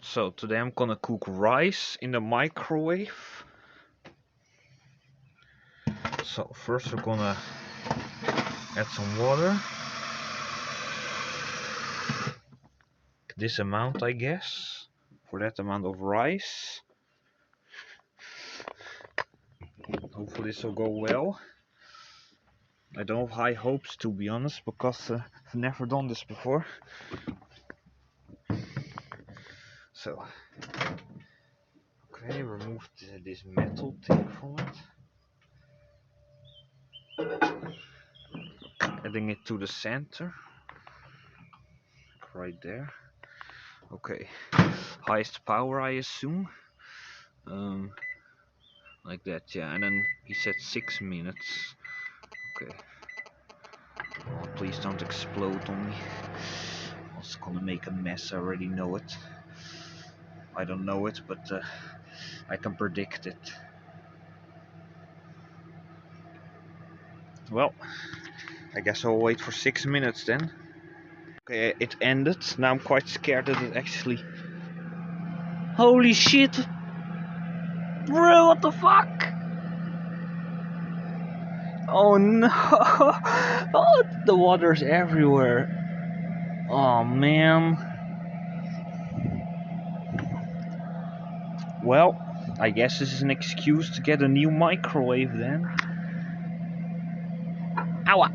So today I'm gonna cook rice in the microwave. So first we're gonna add some water. This amount, I guess, for that amount of rice. Hopefully this will go well. I don't have high hopes, to be honest, because I've never done this before. So, okay, remove this metal thing from it. Adding it to the center. Right there. Okay, highest power, I assume. Like that, yeah. And then he said 6 minutes. Okay. Oh, please don't explode on me. It's gonna make a mess. I already know it. I don't know it, but I can predict it. Well, I guess I'll wait for 6 minutes then. Okay, it ended. Now I'm quite scared that it actually... Holy shit! Bro, what the fuck? Oh no! Oh, the water's everywhere. Oh man. Well, I guess this is an excuse to get a new microwave then. Ow!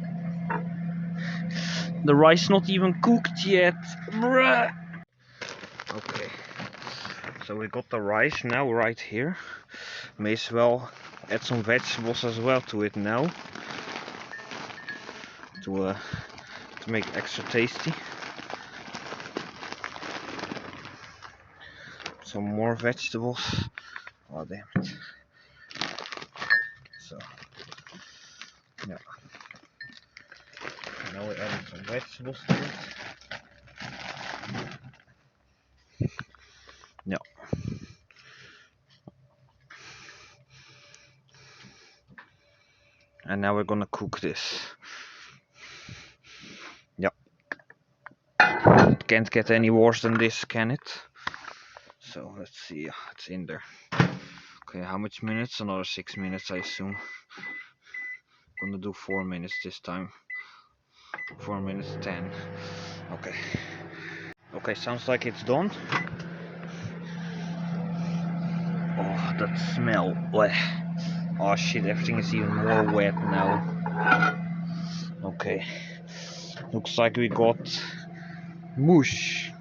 The rice not even cooked yet. Bruh. Okay, so we got the rice now right here. May as well add some vegetables as well to it now. To make it extra tasty. Some more vegetables. Oh damn it. So, yeah. Now we're adding some vegetables to it. Yeah. And now we're gonna cook this. Yep. It can't get any worse than this, can it? So let's see, it's in there. Okay, how much minutes? Another 6 minutes, I assume. Gonna do 4 minutes this time. 4 minutes 10. Okay. Okay, sounds like it's done. Oh, that smell. Oh shit, everything is even more wet now. Okay. Looks like we got mush.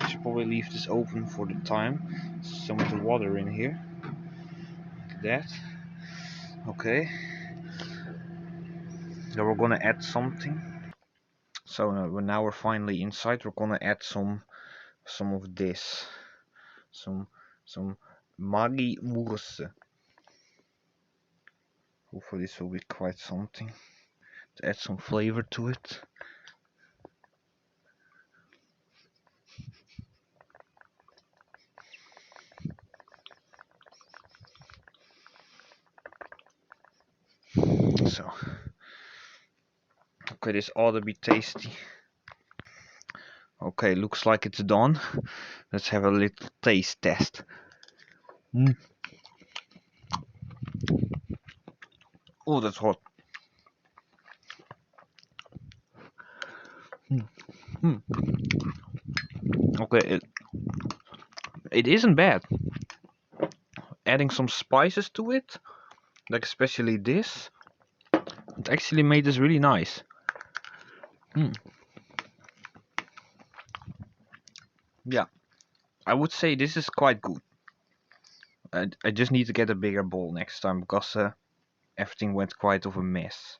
I should probably leave this open for the time. Some of the water in here. Like that. Okay. Now we're gonna add something. So now we're finally inside. We're gonna add some of this. Some Maggi Wurst. Hopefully this will be quite something to add some flavor to it. So, okay, this ought to be tasty. Okay, looks like it's done. Let's have a little taste test. Oh, that's hot. Okay, it isn't bad. Adding some spices to it, like especially this, it actually made this really nice. Yeah, I would say this is quite good. I just need to get a bigger bowl next time because everything went quite of a mess.